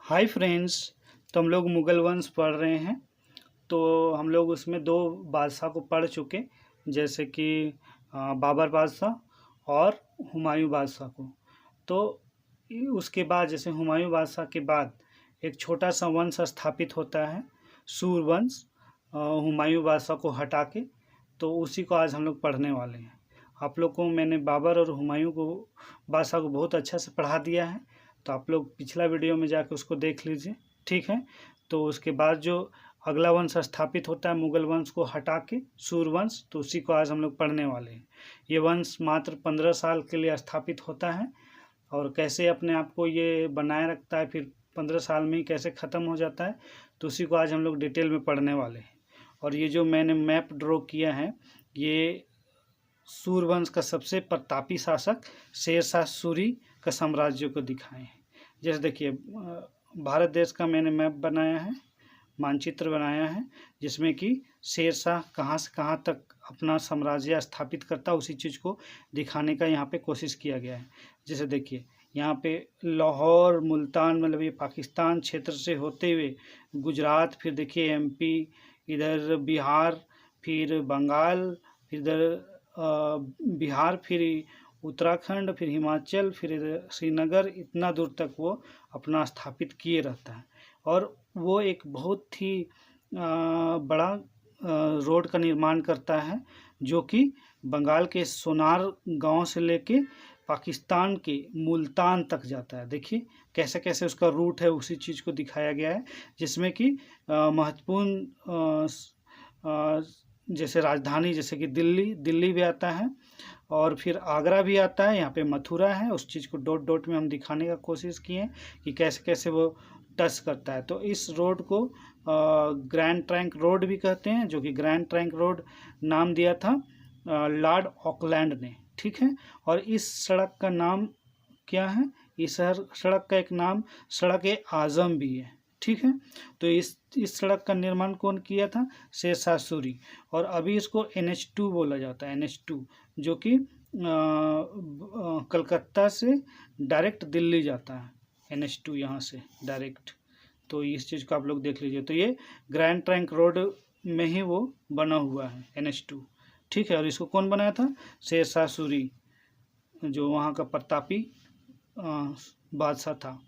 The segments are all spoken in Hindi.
Hi friends. तो हम लोग मुग़ल वंश पढ़ रहे हैं। तो हम लोग उसमें दो बादशाह को पढ़ चुके, जैसे कि बाबर बादशाह और हुमायूं बादशाह को। तो उसके बाद जैसे हुमायूं बादशाह के बाद एक छोटा सा वंश स्थापित होता है, सूरवंश, हुमायूं बादशाह को हटा के। तो उसी को आज हम लोग पढ़ने वाले हैं। आप लोग को मैंने बाबर और हुमायूं को बादशाह को बहुत अच्छा से पढ़ा दिया है, तो आप लोग पिछला वीडियो में जाकर उसको देख लीजिए, ठीक है। तो उसके बाद जो अगला वंश स्थापित होता है मुग़ल वंश को हटा के, सूरवंश, तो उसी को आज हम लोग पढ़ने वाले हैं। ये वंश मात्र 15 साल के लिए स्थापित होता है और कैसे अपने आप को ये बनाए रखता है, फिर 15 साल में ही कैसे ख़त्म हो जाता है, तो उसी को आज हम लोग डिटेल में पढ़ने वाले हैं। और ये जो मैंने मैप ड्रॉ किया है, ये सूरवंश का सबसे प्रतापी शासक शेरशाह सूरी का साम्राज्य को दिखाए हैं। जैसे देखिए, भारत देश का मैंने मैप बनाया है, मानचित्र बनाया है, जिसमें कि शेरशाह कहाँ से कहाँ तक अपना साम्राज्य स्थापित करता, उसी चीज़ को दिखाने का यहाँ पे कोशिश किया गया है। जैसे देखिए, यहाँ पे लाहौर, मुल्तान, मतलब ये पाकिस्तान क्षेत्र से होते हुए गुजरात, फिर देखिए एमपी, इधर बिहार, फिर बंगाल, फिर इधर बिहार, फिर उत्तराखंड, फिर हिमाचल, फिर इधर श्रीनगर, इतना दूर तक वो अपना स्थापित किए रहता है। और वो एक बहुत ही बड़ा रोड का निर्माण करता है, जो कि बंगाल के सोनार गांव से लेके पाकिस्तान के मुल्तान तक जाता है। देखिए कैसे कैसे उसका रूट है, उसी चीज़ को दिखाया गया है, जिसमें कि महत्वपूर्ण जैसे राजधानी, जैसे कि दिल्ली भी आता है, और फिर आगरा भी आता है, यहाँ पे मथुरा है। उस चीज़ को डॉट डॉट में हम दिखाने का कोशिश किए हैं कि कैसे कैसे वो टच करता है। तो इस रोड को ग्रैंड ट्रंक रोड भी कहते हैं, जो कि ग्रैंड ट्रंक रोड नाम दिया था लॉर्ड ऑकलैंड ने, ठीक है। और इस सड़क का नाम क्या है, इस सड़क का एक नाम सड़क आज़म भी है, ठीक है। तो इस सड़क का निर्माण कौन किया था, शेरशाह सूरी। और अभी इसको NH2 बोला जाता है, NH2, जो कि कलकत्ता से डायरेक्ट दिल्ली जाता है, NH2 यहाँ से डायरेक्ट। तो इस चीज़ को आप लोग देख लीजिए। तो ये ग्रैंड ट्रंक रोड में ही वो बना हुआ है, NH2, ठीक है। और इसको कौन बनाया था, शेरशाह सूरी, जो वहाँ का प्रतापी बादशाह था।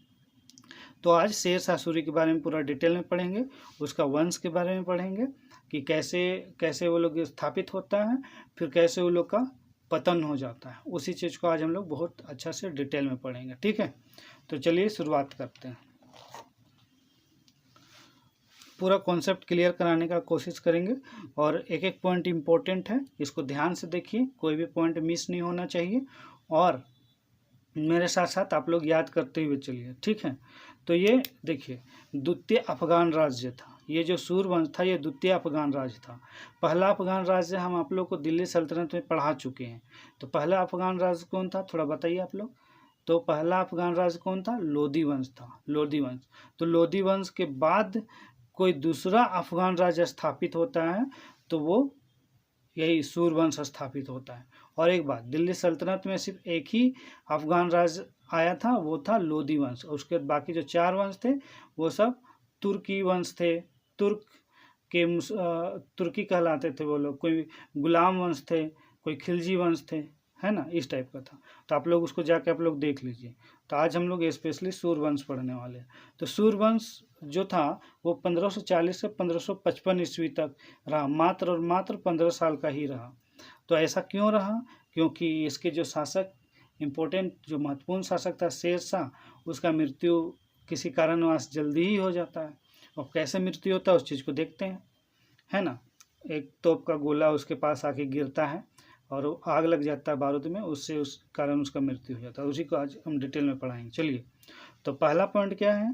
तो आज शेरशाह सूरी के बारे में पूरा डिटेल में पढ़ेंगे, उसका वंश के बारे में पढ़ेंगे कि कैसे कैसे वो लोग स्थापित होता है, फिर कैसे वो लोग का पतन हो जाता है। उसी चीज़ को आज हम लोग बहुत अच्छा से डिटेल में पढ़ेंगे, ठीक है। तो चलिए शुरुआत करते हैं। पूरा कॉन्सेप्ट क्लियर कराने का कोशिश करेंगे, और एक एक पॉइंट इम्पोर्टेंट है, इसको ध्यान से देखिए, कोई भी पॉइंट मिस नहीं होना चाहिए, और मेरे साथ साथ आप लोग याद करते हुए चलिए, ठीक है। तो ये देखिए, द्वितीय अफगान राज्य था, ये जो सूरवंश था ये द्वितीय अफगान राज्य था। पहला अफगान राज्य हम आप लोग को दिल्ली सल्तनत में पढ़ा चुके हैं। तो पहला अफगान राज्य कौन था, थोड़ा बताइए आप लोग। तो पहला अफगान राज्य कौन था, लोधी वंश था, लोधी वंश। तो लोधी वंश के बाद कोई दूसरा अफगान राज्य स्थापित होता है, तो वो यही सूरवंश स्थापित होता है। और एक बात, दिल्ली सल्तनत में सिर्फ एक ही अफगान राज्य आया था, वो था लोधी वंश। उसके बाद बाकी जो 4 वंश थे वो सब तुर्की वंश थे, तुर्की कहलाते थे वो लोग। कोई गुलाम वंश थे, कोई खिलजी वंश थे, है ना, इस टाइप का था। तो आप लोग उसको जाके आप लोग देख लीजिए। तो आज हम लोग स्पेशली सूरवंश पढ़ने वाले हैं। तो सूरवंश जो था वो 1540 से 1555 ईस्वी तक रहा, मात्र और मात्र 15 साल का ही रहा। तो ऐसा क्यों रहा, क्योंकि इसके जो शासक, इम्पोर्टेंट जो महत्वपूर्ण शासक था शेरशाह, उसका मृत्यु किसी कारणवश जल्दी ही हो जाता है। और कैसे मृत्यु होता है उस चीज़ को देखते हैं, है ना। एक तोप का गोला उसके पास आके गिरता है और वो आग लग जाता है बारूद में, उससे उस कारण उसका मृत्यु हो जाता है। उसी को आज हम डिटेल में पढ़ाएंगे। चलिए, तो पहला पॉइंट क्या है,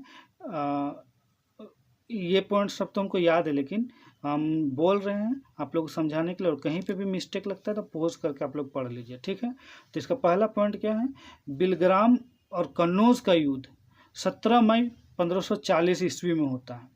ये पॉइंट सब तो हमको याद है, लेकिन हम बोल रहे हैं आप लोग को समझाने के लिए, और कहीं पे भी मिस्टेक लगता है तो पोज करके आप लोग पढ़ लीजिए, ठीक है। तो इसका पहला पॉइंट क्या है, बिलग्राम और कन्नौज का युद्ध 17 मई 1540 ईस्वी में होता है,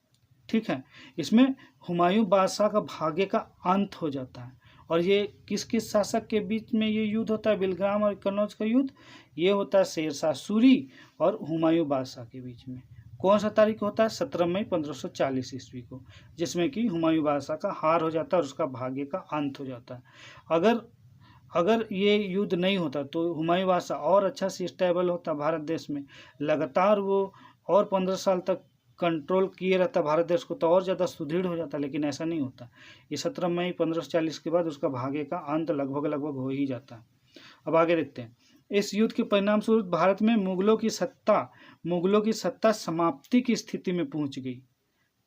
ठीक है। इसमें हुमायूं बादशाह का भाग्य का अंत हो जाता है। और ये किस किस शासक के बीच में ये युद्ध होता है, बिलग्राम और कन्नौज का युद्ध, ये होता है शेरशाह सूरी और हुमायूं बादशाह के बीच में। कौन सा तारीख होता है? 17 मई 1540 ईस्वी को, जिसमें कि हुमायूं बादशाह का हार हो जाता है और उसका भाग्य का अंत हो जाता है। अगर अगर ये युद्ध नहीं होता तो हुमायूं बादशाह और अच्छा से स्टेबल होता भारत देश में, लगातार वो और 15 साल तक कंट्रोल किए रहता भारत देश को, तो और ज़्यादा सुदृढ़ हो जाता, लेकिन ऐसा नहीं होता। ये 17 मई 1540 के बाद उसका भाग्य का अंत लगभग हो ही जाता है। अब आगे देखते हैं। इस युद्ध के परिणाम स्वरूप भारत में मुगलों की सत्ता समाप्ति की स्थिति में पहुंच गई,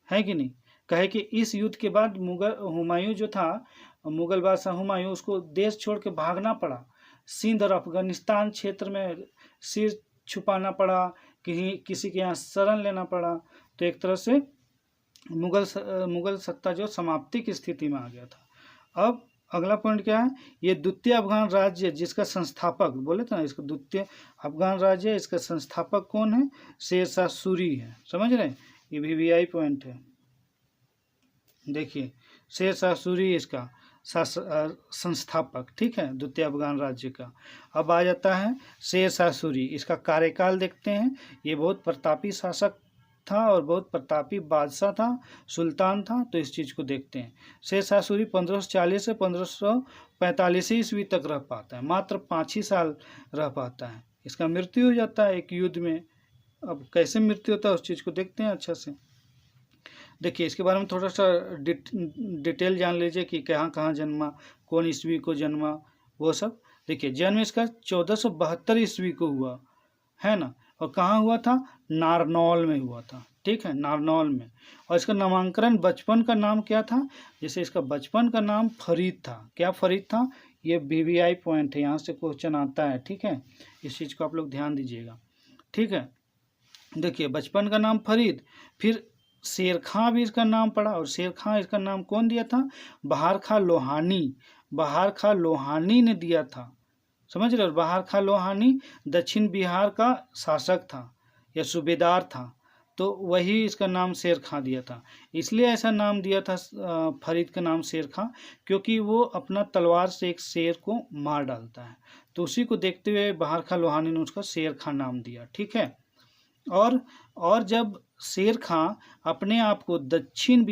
है कि नहीं? कहे कि इस युद्ध के बाद हुमायूं जो था, मुगल बादशाह हुमायूं, उसको देश छोड़ के भागना पड़ा। सिंध और अफगानिस्तान क्षेत्र में सिर छुपाना पड़ा, किसी के यहाँ शरण लेना पड़ा। तो एक तरह से मुगल सत्ता जो समाप्ति की स्थिति में आ गया था। अब अगला पॉइंट क्या है? ये द्वितीय अफगान राज्य जिसका संस्थापक बोले थे ना, इसका द्वितीय अफगान राज्य, इसका संस्थापक कौन है? शेर शाह सूरी है। समझ रहे हैं? ये VVI पॉइंट है। देखिए, शेर शाह सूरी इसका संस्थापक, ठीक है, द्वितीय अफगान राज्य का। अब आ जाता है शेर शाह सूरी। इसका कार्यकाल देखते हैं। ये बहुत प्रतापी शासक था और बहुत प्रतापी बादशाह था, सुल्तान था। तो इस चीज़ को देखते हैं। शेर शाह सूरी 1540 से 1545 ईस्वी तक रह पाता है, मात्र 5 ही साल रह पाता है। इसका मृत्यु हो जाता है एक युद्ध में। अब कैसे मृत्यु होता है उस चीज़ को देखते हैं अच्छा से। देखिए, इसके बारे में थोड़ा सा डिटेल जान लीजिए कि कहाँ कहाँ जन्मा, कौन ईस्वी को जन्मा, वो सब। देखिए, जन्म इसका 1472 ईस्वी को हुआ है ना, और कहाँ हुआ था? नारनौल में हुआ था, ठीक है, नारनौल में। और इसका नामांकन बचपन का नाम क्या था? जैसे इसका बचपन का नाम फरीद था। क्या फरीद था? ये VVI पॉइंट है, यहाँ से क्वेश्चन आता है, ठीक है। इस चीज़ को आप लोग ध्यान दीजिएगा, ठीक है। देखिए, बचपन का नाम फरीद, फिर शेर खां भी इसका नाम पड़ा। और शेर खां इसका नाम कौन दिया था? बहार खां लोहानी ने दिया था। समझ रहे हो? बहार खां लोहानी दक्षिण बिहार का शासक था या सूबेदार था, तो वही इसका नाम शेर खां दिया था। इसलिए ऐसा नाम दिया था फरीद का नाम शेर खां, क्योंकि वो अपना तलवार से एक शेर को मार डालता है। तो उसी को देखते हुए बहार खां लोहानी ने उसका शेर खां नाम दिया, ठीक है। और जब शेर खां अपने आप को दक्षिण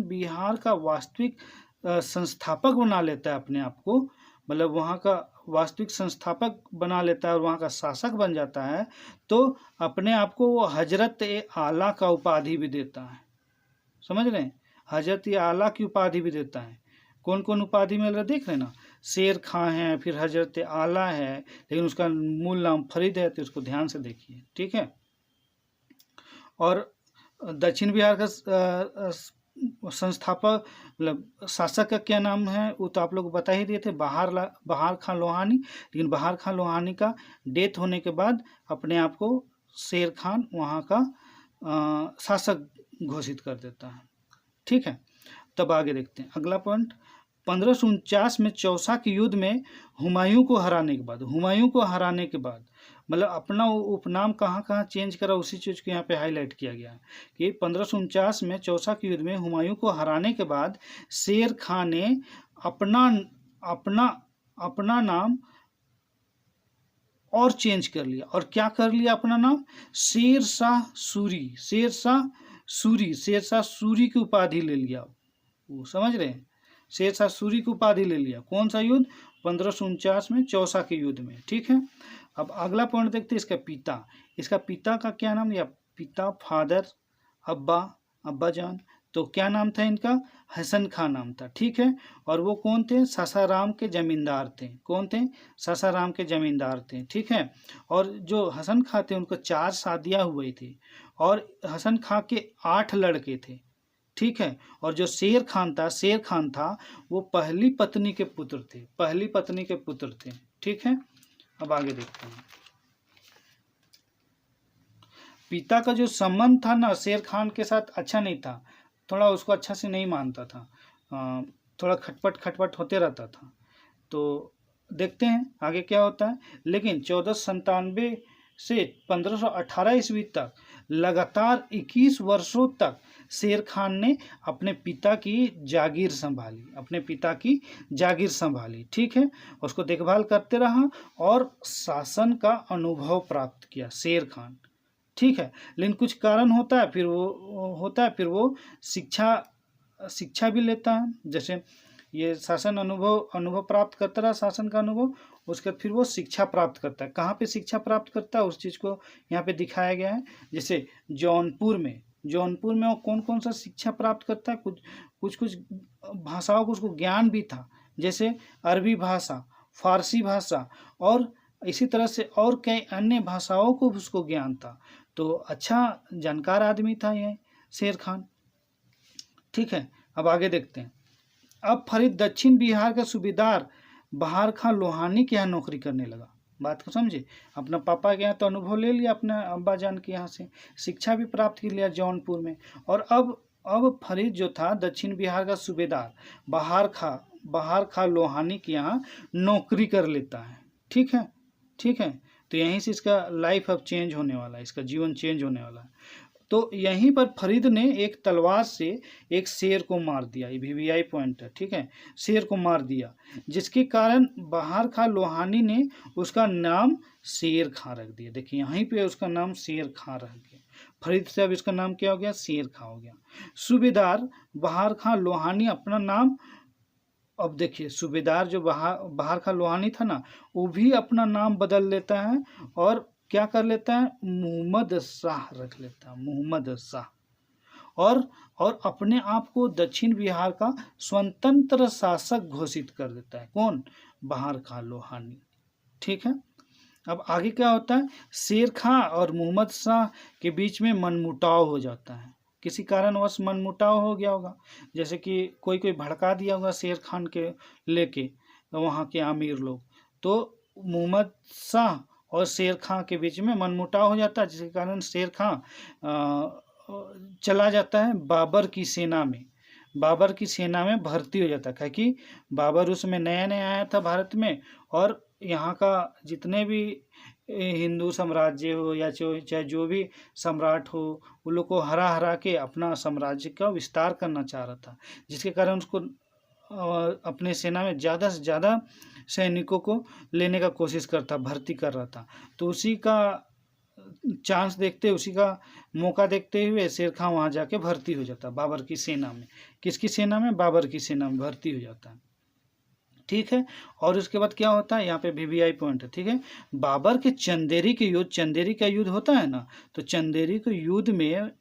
बिहार का वास्तविक संस्थापक बना लेता है, अपने आप को, मतलब वहाँ का वास्तविक संस्थापक बना लेता है और वहाँ का शासक बन जाता है, तो अपने आप को वो हजरत-ए-आला का उपाधि भी देता है। समझ रहे हैं? हजरत-ए-आला की उपाधि भी देता है। कौन कौन उपाधि मिल रहा है देख रहे हैं ना? शेर खां है, फिर हजरत-ए-आला है, लेकिन उसका मूल नाम फरीद है, तो उसको ध्यान से देखिए, ठीक है। और दक्षिण बिहार का संस्थापक मतलब शासक का क्या नाम है वो तो आप लोग बता ही दिए थे, बहार खां लोहानी। लेकिन बहार खां लोहानी का डेथ होने के बाद अपने आप को शेर खान वहाँ का शासक घोषित कर देता है, ठीक है। तब आगे देखते हैं अगला पॉइंट। 1549 में चौसा के युद्ध में हुमायूं को हराने के बाद मतलब अपना उपनाम कहाँ कहाँ चेंज करा, उसी चीज़ को यहाँ पे हाईलाइट किया गया है कि 1549 में चौसा के युद्ध में हुमायूं को हराने के बाद शेर खां ने अपना नाम और चेंज कर लिया। और क्या कर लिया अपना नाम? शेर शाह सूरी की उपाधि ले लिया। वो समझ रहे हैं? शेर शाह सूरी की उपाधि ले लिया। कौन सा युद्ध? 1549 में चौसा के युद्ध में, ठीक है। अब अगला पॉइंट देखते हैं इसका पिता का क्या नाम या पिता, फादर, अब्बा जान, तो क्या नाम था इनका? हसन खां नाम था, ठीक है। और वो कौन थे? सासाराम के जमींदार थे। कौन थे? सासाराम के जमींदार थे, ठीक है। और जो हसन खां थे उनको 4 शादियां हुई थी और हसन खां के 8 लड़के थे, ठीक है। और जो शेर खान था वो पहली पत्नी के पुत्र थे, ठीक है। अब आगे देखते हैं। पिता का जो संबंध था ना शेर खान के साथ अच्छा नहीं था, थोड़ा उसको अच्छा से नहीं मानता था, थोड़ा खटपट होते रहता था। तो देखते हैं आगे क्या होता है। लेकिन 1497 से 1518 ईस्वी तक लगातार 21 वर्षों तक शेर खान ने अपने पिता की जागीर संभाली, ठीक है। उसको देखभाल करते रहा और शासन का अनुभव प्राप्त किया शेर खान, ठीक है। लेकिन कुछ कारण होता है, फिर वो शिक्षा भी लेता है। जैसे ये शासन अनुभव प्राप्त करता रहा, शासन का अनुभव, उसके बाद फिर वो शिक्षा प्राप्त करता है। कहाँ पे शिक्षा प्राप्त करता है उस चीज़ को यहाँ पे दिखाया गया है। जैसे जौनपुर में वो कौन कौन सा शिक्षा प्राप्त करता है, कुछ भाषाओं को उसको ज्ञान भी था, जैसे अरबी भाषा, फारसी भाषा, और इसी तरह से और कई अन्य भाषाओं को उसको ज्ञान था। तो अच्छा जानकार आदमी था ये शेर खान। ठीक है, अब आगे देखते हैं। अब फरीद दक्षिण बिहार का सूबेदार बहार खां लोहानी के यहाँ नौकरी करने लगा। बात को समझे, अपना पापा के यहाँ तो अनुभव ले लिया, अपना अब्बा जान के यहाँ से शिक्षा भी प्राप्त कर लिया जौनपुर में, और अब फरीद जो था दक्षिण बिहार का सूबेदार बहार खां लोहानी के यहाँ नौकरी कर लेता है। ठीक है, ठीक है। तो यहीं से इसका लाइफ अब चेंज होने वाला है, इसका जीवन चेंज होने वाला है। तो यहीं पर फरीद ने एक तलवार से एक शेर को मार दिया, ये वीवीआई पॉइंट है। ठीक है, शेर को मार दिया, जिसके कारण बहार खां लोहानी ने उसका नाम शेर खां रख दिया। देखिए यहीं पे उसका नाम शेर खां रख गया, फरीद से अब इसका नाम क्या हो गया, शेर खां हो गया। सूबेदार बहार खां लोहानी अपना नाम, अब देखिए सूबेदार जो बहार खां लोहानी था ना, वो भी अपना नाम बदल लेता है और क्या कर लेता है, मोहम्मद शाह रख लेता है, मोहम्मद शाह, और अपने आप को दक्षिण बिहार का स्वतंत्र शासक घोषित कर देता है। कौन, बहार खां लोहानी। ठीक है, अब आगे क्या होता है, शेर खां और मोहम्मद शाह के बीच में मनमुटाव हो जाता है। किसी कारणवश मनमुटाव हो गया होगा, जैसे कि कोई भड़का दिया होगा शेर खान के लेके वहाँ के आमिर लोग, तो मोहम्मद शाह और शेर खां के बीच में मनमुटाव हो जाता है, जिसके कारण शेर खां चला जाता है बाबर की सेना में भर्ती हो जाता है। क्योंकि बाबर उसमें नया नया आया था भारत में, और यहाँ का जितने भी हिंदू साम्राज्य हो या चाहे जो भी सम्राट हो, उन लोग को हरा हरा के अपना साम्राज्य का विस्तार करना चाह रहा था, जिसके कारण उसको अपने सेना में ज़्यादा से ज़्यादा सैनिकों को लेने का कोशिश करता, भर्ती कर रहा था। तो उसी का चांस देखते, उसी का मौका देखते हुए शेर खां वहाँ जाके भर्ती हो जाता बाबर की सेना में। किसकी सेना में, बाबर की सेना में भर्ती हो जाता है। ठीक है, और उसके बाद क्या होता है, यहाँ पे वीवीआई पॉइंट है। ठीक है, बाबर के चंदेरी का युद्ध होता है ना, तो चंदेरी के युद्ध में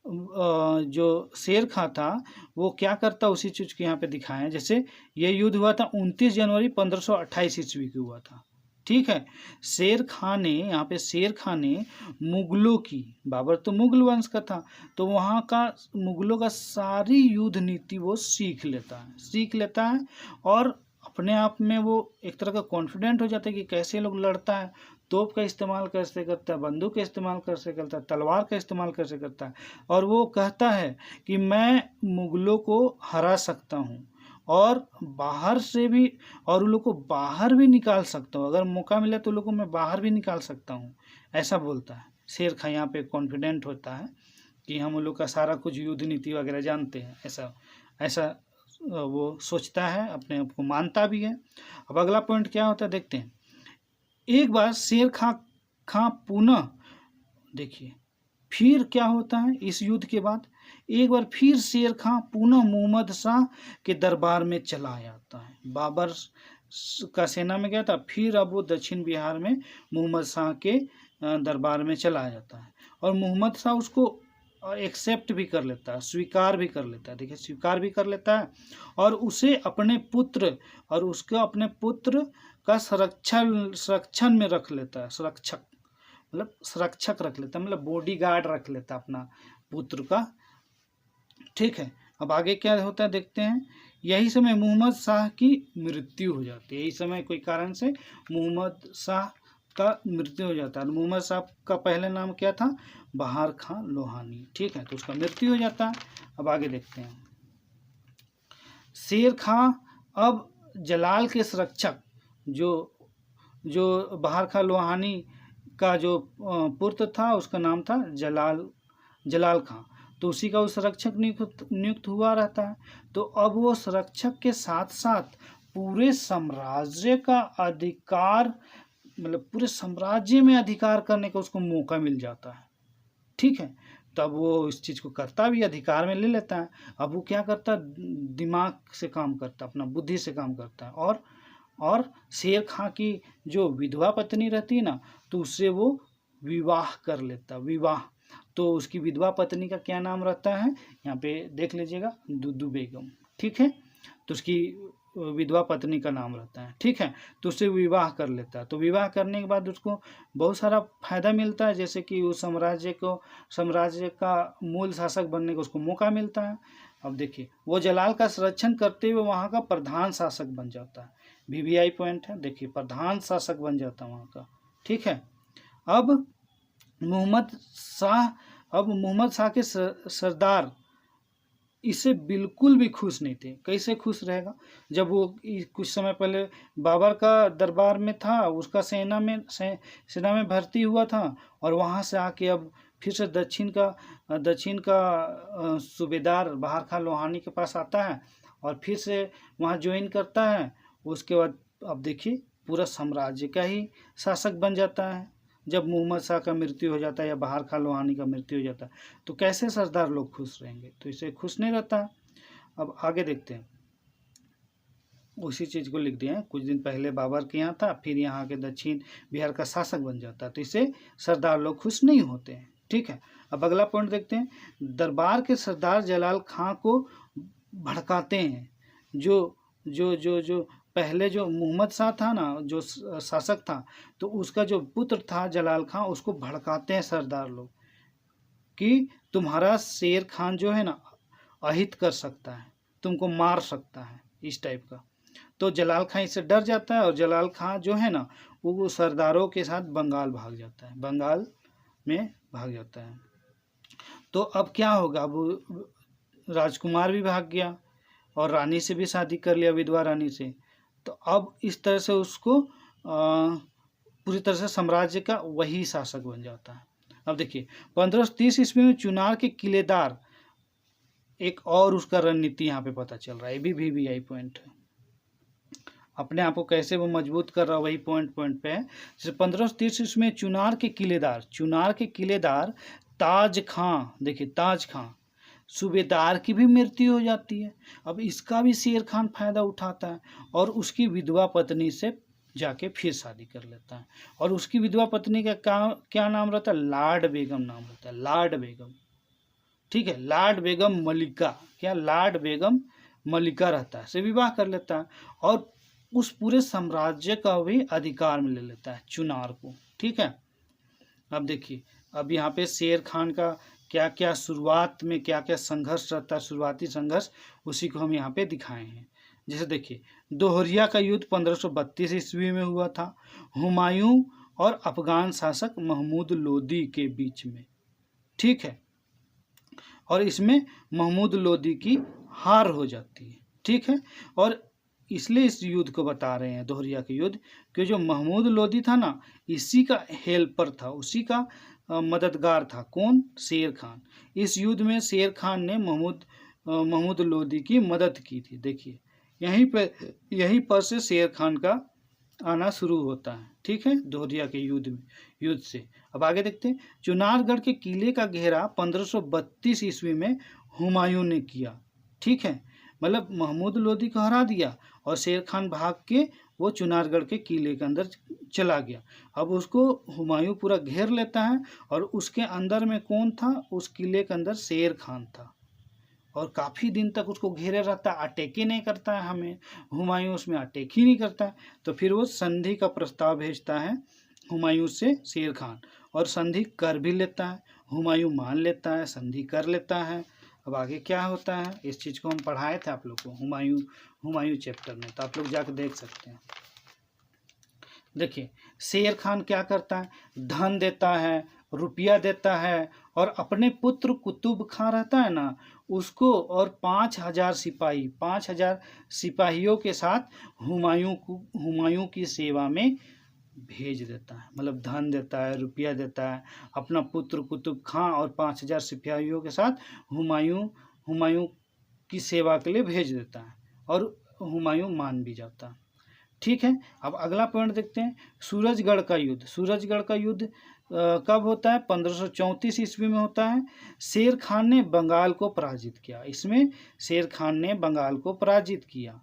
जो शेर खां था वो क्या करता, उसी चीज के यहाँ पे दिखाए हैं। जैसे ये युद्ध हुआ था 29 जनवरी 1528 ईस्वी को हुआ था। ठीक है, शेर खां ने मुगलों की, बाबर तो मुगल वंश का था, तो वहाँ का मुगलों का सारी युद्ध नीति वो सीख लेता है, और अपने आप में वो एक तरह का कॉन्फिडेंट हो जाता है कि कैसे लोग लड़ता है, तोप का इस्तेमाल कैसे करता है, बंदूक का इस्तेमाल कैसे करता है, तलवार का इस्तेमाल कैसे करता है, और वो कहता है कि मैं मुगलों को हरा सकता हूँ और बाहर से भी, और उन लोग को बाहर भी निकाल सकता हूँ, अगर मौका मिले तो लोगों को मैं बाहर भी निकाल सकता हूँ, ऐसा बोलता है शेर खां। यहाँ पे कॉन्फिडेंट होता है कि हम उन लोग का सारा कुछ युद्ध नीति वगैरह जानते हैं, ऐसा वो सोचता है, अपने आप को मानता भी है। अब अगला पॉइंट क्या होता है देखते हैं। एक बार शेर खां पुनः, देखिए फिर क्या होता है इस युद्ध के बाद, एक बार फिर शेर खां पुनः मोहम्मद शाह के दरबार में चला आता है। बाबर का सेना में गया था, फिर अब वो दक्षिण बिहार में मोहम्मद शाह के दरबार में चला जाता है, और मोहम्मद शाह उसको एक्सेप्ट भी कर लेता है, स्वीकार भी कर लेता है। देखिए स्वीकार भी कर लेता है, और उसे अपने पुत्र का संरक्षण में रख लेता है, संरक्षक रख लेता है, मतलब बॉडी गार्ड रख लेता है अपना पुत्र का। ठीक है, अब आगे क्या होता है देखते हैं। यही समय मोहम्मद शाह की मृत्यु हो जाती है, यही समय कोई कारण से मोहम्मद शाह का मृत्यु हो जाता है। मोहम्मद शाह का पहले नाम क्या था, बहार खां लोहानी। ठीक है, तो उसका मृत्यु हो जाता है। अब आगे देखते हैं। शेर खां अब जलाल के संरक्षक, जो बहार खां लोहानी का जो पुत्र था उसका नाम था जलाल खां, तो उसी का वो संरक्षक नियुक्त हुआ रहता है। तो अब वो संरक्षक के साथ साथ पूरे साम्राज्य का अधिकार, मतलब पूरे साम्राज्य में अधिकार करने का उसको मौका मिल जाता है। ठीक है। तब वो इस चीज़ को करता भी, अधिकार में ले लेता है। अब वो क्या करता है, दिमाग से काम करता है, अपना बुद्धि से काम करता है। और शेर खां की जो विधवा पत्नी रहती है ना, तो उससे वो विवाह कर लेता, विवाह। तो उसकी विधवा पत्नी का क्या नाम रहता है, यहाँ पे देख लीजिएगा, दुदू बेगम। ठीक है, तो उसकी विधवा पत्नी का नाम रहता है। ठीक है, तो उससे विवाह कर लेता है। तो विवाह करने के बाद उसको बहुत सारा फायदा मिलता है, जैसे कि उस साम्राज्य का मूल शासक बनने का उसको मौका मिलता है। अब देखिए, वो जलाल का संरक्षण करते हुए वहाँ का प्रधान शासक बन जाता है। वीवीआई पॉइंट है, देखिए, प्रधान शासक बन जाता है वहाँ का। ठीक है, अब मोहम्मद शाह के सरदार इससे बिल्कुल भी खुश नहीं थे। कैसे खुश रहेगा, जब वो कुछ समय पहले बाबर का दरबार में था, उसका सेना में भर्ती हुआ था, और वहाँ से आके अब फिर से दक्षिण का सूबेदार बहार खान लोहानी के पास आता है और फिर से वहाँ ज्वाइन करता है। उसके बाद अब देखिए, पूरा साम्राज्य का ही शासक बन जाता है। जब मोहम्मद शाह का मृत्यु हो जाता है या बहार खान लोहानी का मृत्यु हो जाता है, तो कैसे सरदार लोग खुश रहेंगे, तो इसे खुश नहीं रहता। अब आगे देखते हैं, उसी चीज़ को लिख दिए हैं, कुछ दिन पहले बाबर के यहाँ था, फिर यहाँ के दक्षिण बिहार का शासक बन जाता है, तो इससे सरदार लोग खुश नहीं होते हैं। ठीक है, अब अगला पॉइंट देखते हैं, दरबार के सरदार जलाल खां को भड़काते हैं। जो पहले जो मोहम्मद शाह था ना, जो शासक था, तो उसका जो पुत्र था जलाल खां, उसको भड़काते हैं सरदार लोग कि तुम्हारा शेर खान जो है ना, अहित कर सकता है, तुमको मार सकता है, इस टाइप का। तो जलाल खां इससे डर जाता है, और जलाल खां जो है ना, वो सरदारों के साथ बंगाल भाग जाता है, बंगाल में भाग जाता है। तो अब क्या होगा, अब राजकुमार भी भाग गया और रानी से भी शादी कर लिया, विधवा रानी से। तो अब इस तरह से उसको पूरी तरह से साम्राज्य का वही शासक बन जाता है। अब देखिए, 1530 ईस्वी में चुनार के किलेदार, एक और उसका रणनीति यहाँ पे पता चल रहा है, ये भी वीवीआई पॉइंट है। अपने आप को कैसे वो मजबूत कर रहा है, वही पॉइंट पे है। जैसे 1530 ईस्वी में चुनार के किलेदार ताज खां, देखिए ताज खां सूबेदार की भी मृत्यु हो जाती है। अब इसका भी शेर खान फायदा उठाता है और उसकी विधवा पत्नी से जाके फिर शादी कर लेता है। और उसकी विधवा पत्नी का क्या नाम रहता है, लाड बेगम नाम रहता है, लाड बेगम। ठीक है, लाड बेगम मलिका, क्या लाड बेगम मलिका रहता है, से विवाह कर लेता है और उस पूरे साम्राज्य का भी अधिकार में ले लेता है, चुनार को। ठीक है, अब देखिए, अब यहाँ पे शेर खान का क्या क्या शुरुआत में क्या क्या संघर्ष रहता है, शुरुआती संघर्ष, उसी को हम यहाँ पे दिखाए हैं। जैसे देखिए, दोहरिया का युद्ध 1532 ईस्वी में हुआ था, हुमायूं और अफगान शासक महमूद लोदी के बीच में। ठीक है, और इसमें महमूद लोदी की हार हो जाती है। ठीक है, और इसलिए इस युद्ध को बता रहे हैं, दोहरिया के युद्ध, कि जो महमूद लोदी था ना, इसी का हेल्पर था, उसी का मददगार था। कौन, शेर खान। इस युद्ध में शेर खान ने महमूद लोदी की मदद की थी। देखिए, यहीं पर से शेर खान का आना शुरू होता है। ठीक है, दोहरिया के युद्ध से। अब आगे देखते हैं, चुनारगढ़ के किले का घेरा 1532 ईस्वी में हुमायूं ने किया। ठीक है, मतलब महमूद लोदी को हरा दिया और शेर खान भाग के वो चुनारगढ़ के किले के अंदर चला गया। अब उसको हुमायूं पूरा घेर लेता है और उसके अंदर में कौन था, उस किले के अंदर शेर खान था और काफ़ी दिन तक उसको घेरे रहता है, अटैक ही नहीं करता है, हमें हुमायूं उसमें अटैक ही नहीं करता है। तो फिर वो संधि का प्रस्ताव भेजता है हुमायूं से शेर खान, और संधि कर भी लेता है, हुमायूं मान लेता है, संधि कर लेता है। अब आगे क्या होता है, इस चीज़ को हम पढ़ाए थे आप लोग को हुमायूं चैप्टर में, तो आप लोग जाकर देख सकते हैं। देखिए, शेर खान क्या करता है, धन देता है, रुपया देता है, और अपने पुत्र कुतुब खां रहता है ना, उसको और 5000 सिपाहियों के साथ हुमायूं की सेवा में भेज देता है। मतलब धन देता है, रुपया देता है, अपना पुत्र कुतुब खां और 5000 सिपाहियों के साथ हुमायूं की सेवा के लिए भेज देता है, और हुमायूं मान भी जाता है। ठीक है, अब अगला पॉइंट देखते हैं, सूरजगढ़ का युद्ध कब होता है? 1534 ईस्वी में होता है। शेर खान ने बंगाल को पराजित किया। इसमें शेर खान ने बंगाल को पराजित किया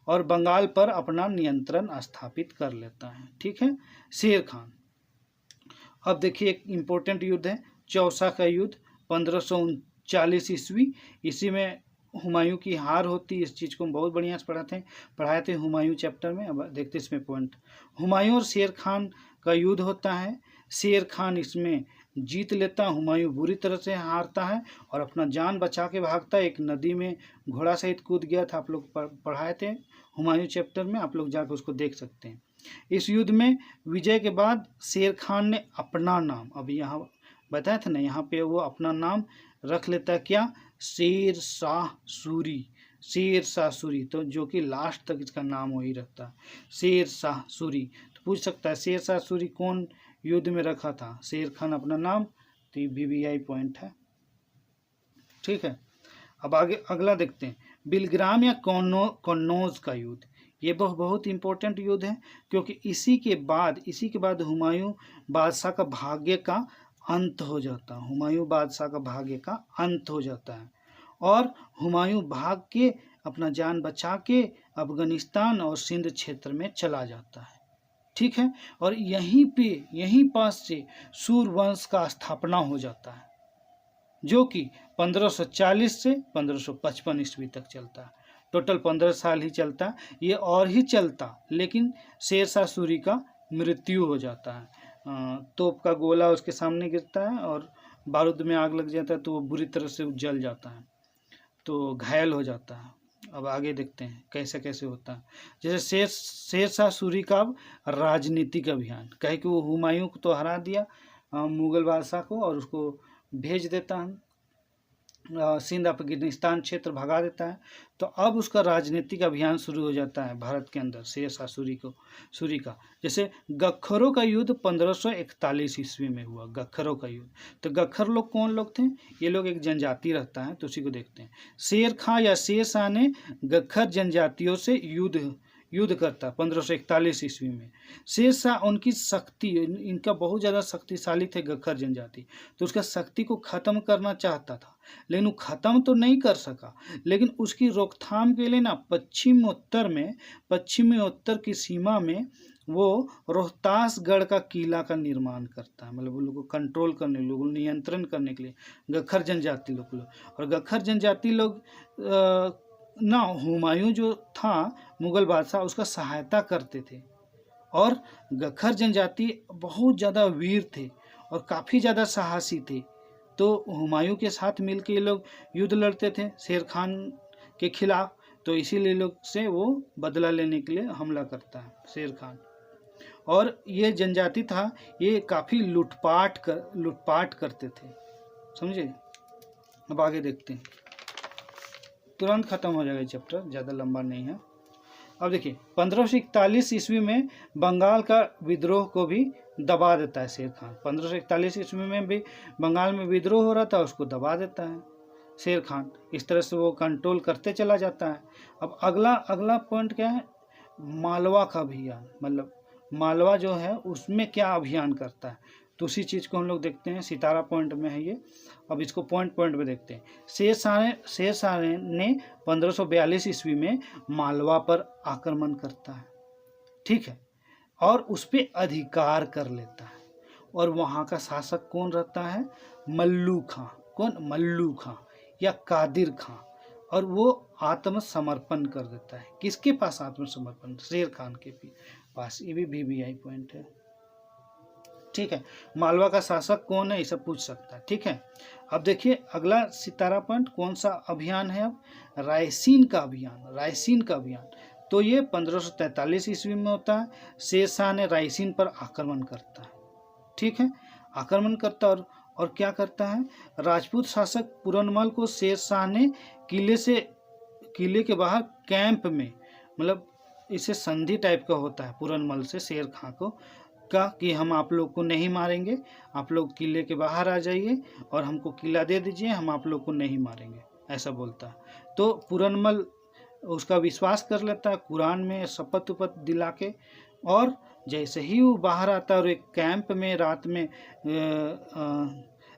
और बंगाल पर अपना नियंत्रण स्थापित कर लेता है। ठीक है, शेर खान। अब देखिए एक इम्पोर्टेंट युद्ध है चौसा का युद्ध 1539 ईस्वी। इसी में हुमायूं की हार होती है। इस चीज़ को हम बहुत बढ़िया से पढ़ाए थे हुमायूं चैप्टर में। अब देखते इसमें पॉइंट। हुमायूं और शेर खान का युद्ध होता है। शेर खान इसमें जीत लेता है, हुमायूं बुरी तरह से हारता है और अपना जान बचा के भागता है। एक नदी में घोड़ा सहित कूद गया था, आप लोग पढ़ाए थे हुमायूं चैप्टर में, आप लोग जाकर उसको देख सकते हैं। इस युद्ध में विजय के बाद शेर खान ने अपना नाम, अभी यहाँ बताया था ना, यहाँ पे वो अपना नाम रख लेता है क्या? शेर शाह सूरी। शेर शाह सूरी, तो जो कि लास्ट तक इसका नाम वही रखता है, शेर शाह सूरी। तो पूछ सकता है शेर शाह सूरी कौन युद्ध में रखा था शेर खान अपना नाम? तो ये BBI पॉइंट है। ठीक है, अब आगे अगला देखते हैं बिलग्राम या कन्नौज का युद्ध। ये बहुत इंपॉर्टेंट युद्ध है क्योंकि इसी के बाद हुमायूं बादशाह का भाग्य का अंत हो जाता है। हुमायूं बादशाह का भाग्य का अंत हो जाता है और हुमायूं भाग के अपना जान बचा के अफगानिस्तान और सिंध क्षेत्र में चला जाता है। ठीक है, और यहीं पास से सूर्यवंश का स्थापना हो जाता है जो कि 1540 से 1555 ईस्वी तक चलता है। टोटल 15 साल ही चलता, ये और ही चलता, लेकिन शेर शाह सूरी का मृत्यु हो जाता है। तोप का गोला उसके सामने गिरता है और बारूद में आग लग जाता है तो वो बुरी तरह से जल जाता है, तो घायल हो जाता है। अब आगे देखते हैं कैसे कैसे होता है। जैसे शेर शाह सूरी का राजनीतिक अभियान, कहे कि वो हुमायूं को तो हरा दिया मुगल बादशाह को और उसको भेज देता है सिंध अफगानिस्तान क्षेत्र भगा देता है। तो अब उसका राजनीतिक अभियान शुरू हो जाता है भारत के अंदर शेर शाह सूरी का। जैसे गख्खरों का युद्ध 1541 ईस्वी में हुआ, गख्खरों का युद्ध। तो गख्खर लोग कौन लोग थे? ये लोग एक जनजाति रहता है, तो उसी को देखते हैं। शेर खां या शेर शाह ने गख्खर जनजातियों से युद्ध करता 1541 ईस्वी में। शेर शाह उनकी शक्ति, इनका बहुत ज़्यादा शक्तिशाली थे गख्खर जनजाति, तो उसका शक्ति को ख़त्म करना चाहता था, लेकिन वो ख़त्म तो नहीं कर सका। लेकिन उसकी रोकथाम के लिए ना पश्चिमी उत्तर की सीमा में वो रोहतासगढ़ का किला का निर्माण करता है, मतलब उन लोगों को कंट्रोल करने, लोगों को नियंत्रण करने के लिए गख्खर जनजाति लोग। और गख्खर जनजाति लोग ना हुमायूं जो था मुगल बादशाह उसका सहायता करते थे और गख्खर जनजाति बहुत ज़्यादा वीर थे और काफ़ी ज़्यादा साहसी थे। तो हुमायूं के साथ मिलकर ये लोग युद्ध लड़ते थे शेर खान के खिलाफ, तो इसीलिए लोग से वो बदला लेने के लिए हमला करता है शेर खान। और ये जनजाति था, ये काफ़ी लूटपाट करते थे, समझे। अब आगे देखते हैं, तुरंत ख़त्म हो जाएगा चैप्टर, ज़्यादा लंबा नहीं है। अब देखिए 1541 ईस्वी में बंगाल का विद्रोह को भी दबा देता है शेर खान। 1541 ईस्वी में भी बंगाल में विद्रोह हो रहा था, उसको दबा देता है शेर खान। इस तरह से वो कंट्रोल करते चला जाता है। अब अगला पॉइंट क्या है? मालवा का अभियान, मतलब मालवा जो है उसमें क्या अभियान करता है, तो उसी चीज़ को हम लोग देखते हैं। सितारा पॉइंट में है ये। अब इसको पॉइंट में देखते हैं। शेर शाह ने 1542 ईस्वी में मालवा पर आक्रमण करता है, ठीक है, और उस पर अधिकार कर लेता है। और वहाँ का शासक कौन रहता है? मल्लू खां। कौन? मल्लू खां या कादिर खां। और वो आत्मसमर्पण कर देता है। किसके पास आत्मसमर्पण? शेर खान के पास। ये भी BBI पॉइंट है, ठीक है। मालवा का शासक कौन है, ये सब पूछ सकता है, ठीक है। अब देखिए अगला सितारा पॉइंट कौन सा अभियान है? अब रायसीन का अभियान। तो ये 1543 ईस्वी में होता है। शेर शाह ने रायसीन पर आक्रमण करता है, ठीक है, आक्रमण करता है। और क्या करता है? राजपूत शासक पूरनमल को शेर शाह ने किले के बाहर कैंप में, मतलब इसे संधि टाइप का होता है पूरनमल से शेर खां को का कि हम आप लोग को नहीं मारेंगे, आप लोग किले के बाहर आ जाइए और हमको किला दे दीजिए, हम आप लोग को नहीं मारेंगे, ऐसा बोलता है। तो पूरनमल उसका विश्वास कर लेता है, कुरान में शपथ उपत दिला के, और जैसे ही वो बाहर आता और एक कैंप में रात में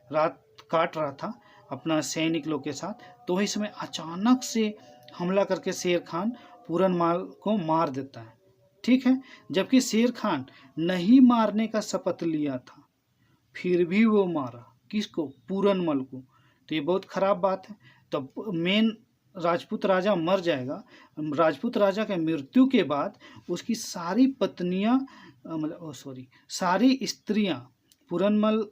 रात काट रहा था अपना सैनिक लोग के साथ, तो इस समय अचानक से हमला करके शेर खान पूरन माल को मार देता है। ठीक है, जबकि शेर खान नहीं मारने का शपथ लिया था, फिर भी वो मारा किसको? पूरनमल को। तो ये बहुत खराब बात है। तो मेन राजपूत राजा मर जाएगा। राजपूत राजा के मृत्यु के बाद उसकी सारी पत्नियां मतलब सारी स्त्रियां, पूरनमल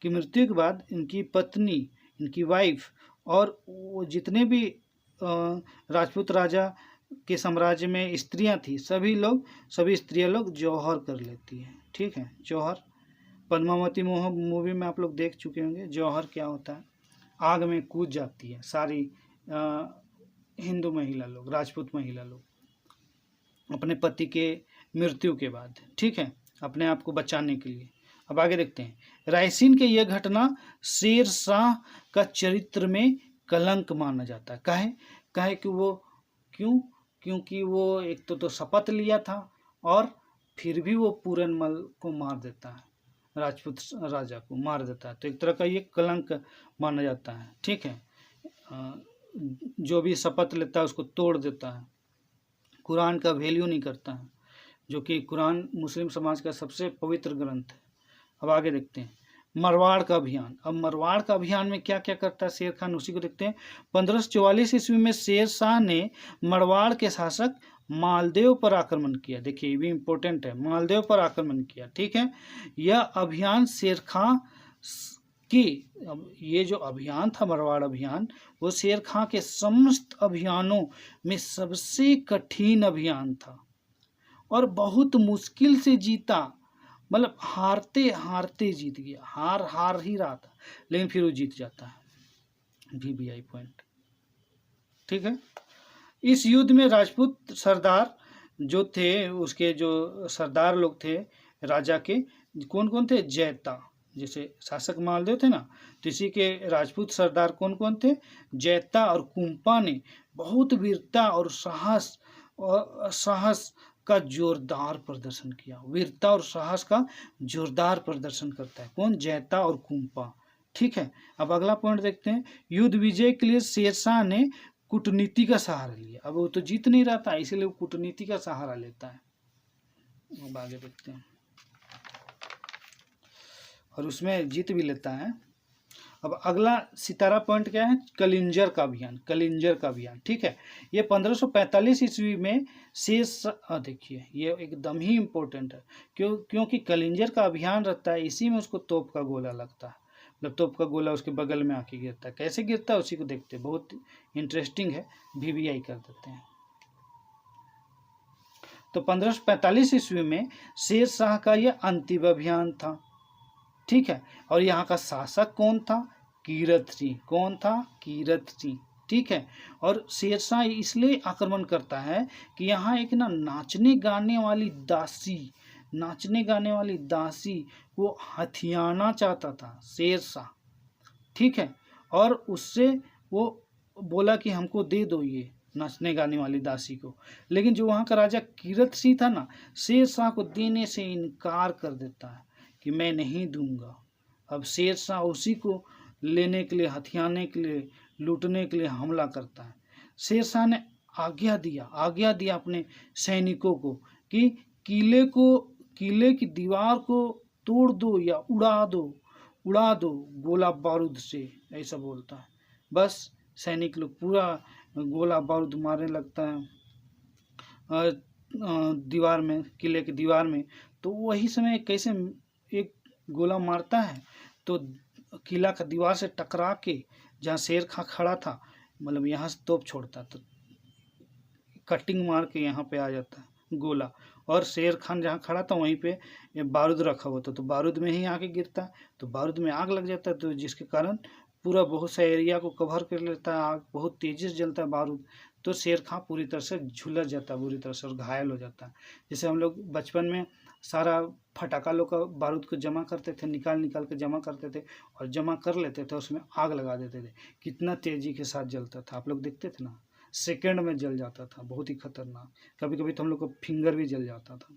की मृत्यु के बाद इनकी पत्नी, इनकी वाइफ और वो जितने भी राजपूत राजा के साम्राज्य में स्त्रियां थी, सभी स्त्रियां लोग जौहर कर लेती हैं। ठीक है, जौहर पद्मावती मूवी में आप लोग देख चुके होंगे। जौहर क्या होता है? आग में कूद जाती है सारी हिंदू महिला लोग, राजपूत महिला लोग अपने पति के मृत्यु के बाद। ठीक है, अपने आप को बचाने के लिए। अब आगे देखते हैं। रायसीन के यह घटना शेर शाह का चरित्र में कलंक माना जाता है। काहे कि वो क्योंकि वो एक तो शपथ लिया था और फिर भी वो पूरनमल को मार देता है, राजपूत राजा को मार देता है। तो एक तरह का ये कलंक माना जाता है। ठीक है, जो भी शपथ लेता है उसको तोड़ देता है, कुरान का वैल्यू नहीं करता है, जो कि कुरान मुस्लिम समाज का सबसे पवित्र ग्रंथ है। अब आगे देखते हैं मारवाड़ का अभियान। अब मारवाड़ का अभियान में क्या क्या करता है शेर खान, उसी को देखते हैं। 1544 ईस्वी में शेर शाह ने मारवाड़ के शासक मालदेव पर आक्रमण किया। देखिए ये भी इम्पोर्टेंट है, मालदेव पर आक्रमण किया। ठीक है, यह अभियान शेर खां की, ये जो अभियान था मारवाड़ अभियान, वो शेर खां के समस्त अभियानों में सबसे कठिन अभियान था और बहुत मुश्किल से जीता। मतलब हारते हारते जीत गया, हार ही रहा था लेकिन फिर वो जीत जाता है। VVI point. ठीक है, इस युद्ध में राजपूत सरदार जो थे, उसके जो सरदार लोग थे राजा के, कौन कौन थे? जैता, जैसे शासक मालदेव थे ना, तो इसी के राजपूत सरदार कौन कौन थे? जैता और कुंपा ने बहुत वीरता और साहस का जोरदार प्रदर्शन किया। वीरता और साहस का जोरदार प्रदर्शन करता है कौन? जैता और कुंपा। ठीक है, अब अगला पॉइंट देखते हैं। युद्ध विजय के लिए शेरशाह ने कूटनीति का सहारा लिया। अब वो तो जीत नहीं रहा था, इसीलिए वो कूटनीति का सहारा लेता है। अब आगे देखते हैं, और उसमें जीत भी लेता है। अब अगला सितारा पॉइंट क्या है? कलिंजर का अभियान। कलिंजर का अभियान, ठीक है, ये 1545 ईस्वी में शेष, देखिए ये एकदम ही इम्पोर्टेंट है, क्योंकि कलिंजर का अभियान रहता है, इसी में उसको तोप का गोला लगता है। मतलब तोप का गोला उसके बगल में आके गिरता है। कैसे गिरता है उसी को देखते हैं, बहुत इंटरेस्टिंग है, VVI कर देते हैं। तो 1545 ईस्वी में शेर शाह का यह अंतिम अभियान था। ठीक है, और यहाँ का शासक कौन था? कीरत सिंह। कौन था? कीरत सिंह। ठीक है, और शेरशाह इसलिए आक्रमण करता है कि यहाँ एक ना नाचने गाने वाली दासी को हथियाना चाहता था शेरशाह। ठीक है, और उससे वो बोला कि हमको दे दो ये नाचने गाने वाली दासी को, लेकिन जो वहाँ का राजा कीरत सिंह था ना, शेरशाह को देने से इनकार कर देता है कि मैं नहीं दूंगा। अब शेरशाह उसी को लेने के लिए, हथियाने के लिए, लूटने के लिए हमला करता है। शेरशाह ने आज्ञा दिया अपने सैनिकों को कि किले की दीवार को तोड़ दो या उड़ा दो गोला बारूद से, ऐसा बोलता है। बस सैनिक लोग पूरा गोला बारूद मारने लगता है दीवार में, किले की दीवार में। तो वही समय कैसे एक गोला मारता है तो किला का दीवार से टकरा के जहाँ शेर खां खड़ा था, मतलब यहाँ से तोप छोड़ता तो कटिंग मार के यहाँ पे आ जाता है गोला, और शेर खान जहाँ खड़ा था वहीं पे बारूद रखा हुआ था, तो बारूद में ही आके गिरता है, तो बारूद में आग लग जाता है, तो जिसके कारण पूरा बहुत सा एरिया को कवर कर लेता है आग, बहुत तेजी से जलता है बारूद। तो शेर खां पूरी तरह से झुलस जाता है, बुरी तरह से, और घायल हो जाता है। जैसे हम लोग बचपन में सारा फटाका लोग का बारूद को जमा करते थे, निकाल के जमा करते थे और जमा कर लेते थे, उसमें आग लगा देते थे, कितना तेजी के साथ जलता था। आप लोग देखते थे ना, सेकंड में जल जाता था, बहुत ही खतरनाक। कभी कभी तो हम लोग को फिंगर भी जल जाता था।